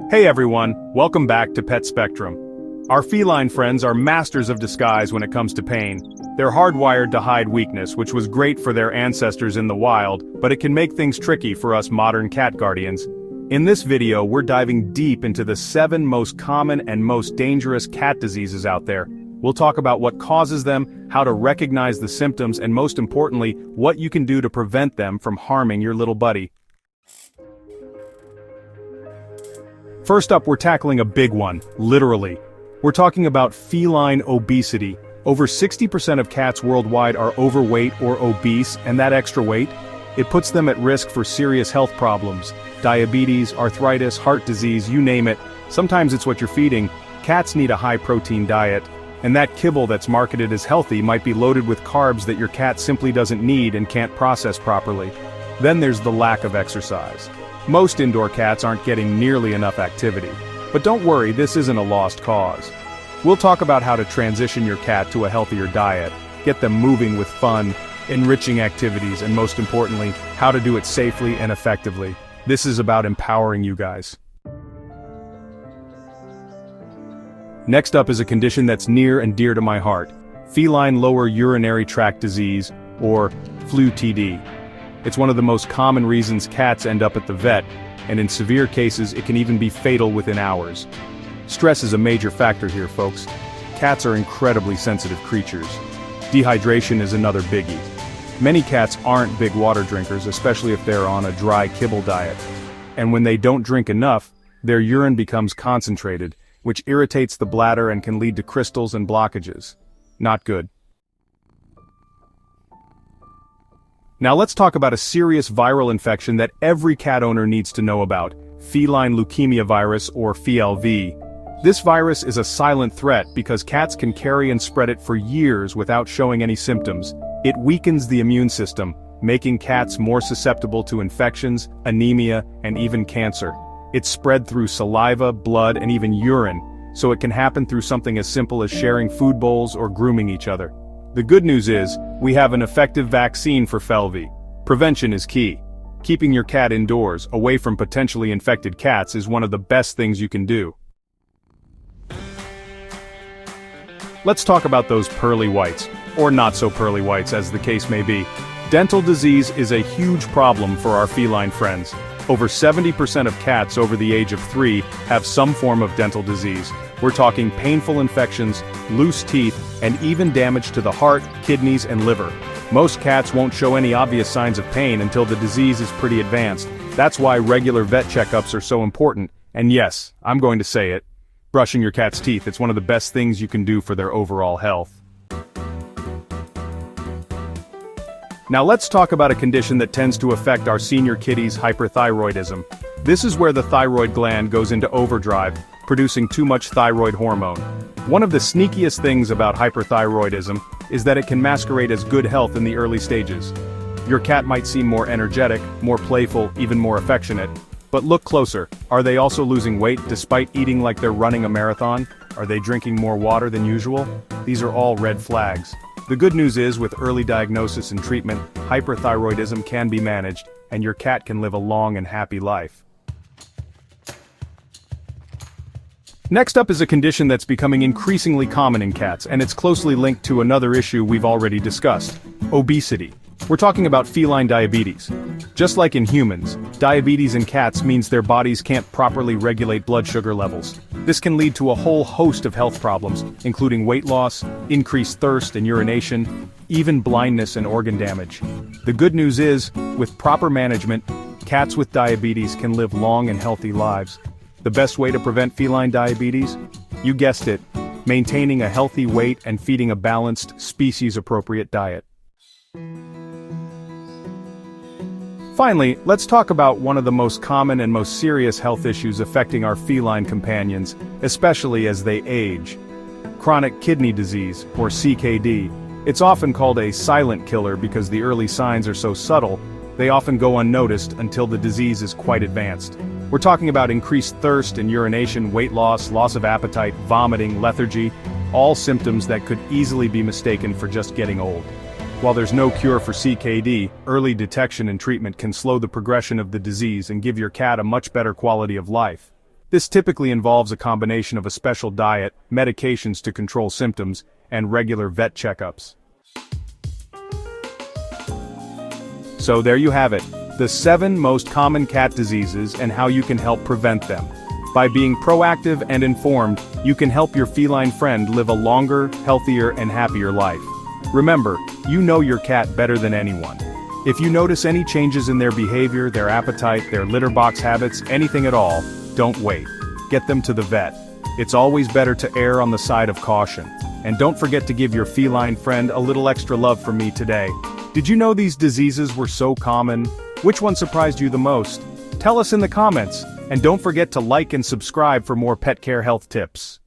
Hey everyone, welcome back to Pet Spectrum. Our feline friends are masters of disguise when it comes to pain. They're hardwired to hide weakness, which was great for their ancestors in the wild, but it can make things tricky for us modern cat guardians. In this video, we're diving deep into the 7 most common and most dangerous cat diseases out there. We'll talk about what causes them, how to recognize the symptoms, and most importantly, what you can do to prevent them from harming your little buddy. First up, we're tackling a big one, literally. We're talking about feline obesity. Over 60% of cats worldwide are overweight or obese, and that extra weight, it puts them at risk for serious health problems. Diabetes, arthritis, heart disease, you name it. Sometimes it's what you're feeding. Cats need a high-protein diet, and that kibble that's marketed as healthy might be loaded with carbs that your cat simply doesn't need and can't process properly. Then there's the lack of exercise. Most indoor cats aren't getting nearly enough activity. But don't worry, this isn't a lost cause. We'll talk about how to transition your cat to a healthier diet, get them moving with fun, enriching activities, and most importantly, how to do it safely and effectively. This is about empowering you guys. Next up is a condition that's near and dear to my heart: feline lower urinary tract disease, or FLUTD. It's one of the most common reasons cats end up at the vet, and in severe cases it can even be fatal within hours. Stress is a major factor here, folks. Cats are incredibly sensitive creatures. Dehydration is another biggie. Many cats aren't big water drinkers, especially if they're on a dry kibble diet. And when they don't drink enough, their urine becomes concentrated, which irritates the bladder and can lead to crystals and blockages. Not good. Now let's talk about a serious viral infection that every cat owner needs to know about: Feline Leukemia virus, or FLV. This virus is a silent threat because cats can carry and spread it for years without showing any symptoms. It weakens the immune system, making cats more susceptible to infections, anemia, and even cancer. It's spread through saliva, blood, and even urine, so it can happen through something as simple as sharing food bowls or grooming each other. The good news is, we have an effective vaccine for FLV. Prevention is key. Keeping your cat indoors, away from potentially infected cats, is one of the best things you can do. Let's talk about those pearly whites, or not so pearly whites as the case may be. Dental disease is a huge problem for our feline friends. Over 70% of cats over the age of 3 have some form of dental disease. We're talking painful infections, loose teeth, and even damage to the heart, kidneys, and liver. Most cats won't show any obvious signs of pain until the disease is pretty advanced. That's why regular vet checkups are so important. And yes, I'm going to say it. Brushing your cat's teeth, it's one of the best things you can do for their overall health. Now let's talk about a condition that tends to affect our senior kitties: hyperthyroidism. This is where the thyroid gland goes into overdrive, producing too much thyroid hormone. One of the sneakiest things about hyperthyroidism is that it can masquerade as good health in the early stages. Your cat might seem more energetic, more playful, even more affectionate. But look closer. Are they also losing weight despite eating like they're running a marathon? Are they drinking more water than usual? These are all red flags. The good news is, with early diagnosis and treatment, hyperthyroidism can be managed, and your cat can live a long and happy life. Next up is a condition that's becoming increasingly common in cats, and it's closely linked to another issue we've already discussed: obesity. We're talking about feline diabetes. Just like in humans, diabetes in cats means their bodies can't properly regulate blood sugar levels. This can lead to a whole host of health problems, including weight loss, increased thirst and urination, even blindness and organ damage. The good news is, with proper management, cats with diabetes can live long and healthy lives. The best way to prevent feline diabetes? You guessed it, maintaining a healthy weight and feeding a balanced, species-appropriate diet. Finally, let's talk about one of the most common and most serious health issues affecting our feline companions, especially as they age: chronic kidney disease, or CKD. It's often called a silent killer because the early signs are so subtle, they often go unnoticed until the disease is quite advanced. We're talking about increased thirst and urination, weight loss, loss of appetite, vomiting, lethargy, all symptoms that could easily be mistaken for just getting old. While there's no cure for CKD, early detection and treatment can slow the progression of the disease and give your cat a much better quality of life. This typically involves a combination of a special diet, medications to control symptoms, and regular vet checkups. So there you have it, the 7 most common cat diseases and how you can help prevent them. By being proactive and informed, you can help your feline friend live a longer, healthier, and happier life. Remember, you know your cat better than anyone. If you notice any changes in their behavior, their appetite, their litter box habits, anything at all, don't wait. Get them to the vet. It's always better to err on the side of caution. And don't forget to give your feline friend a little extra love from me today. Did you know these diseases were so common? Which one surprised you the most? Tell us in the comments, and don't forget to like and subscribe for more pet care health tips.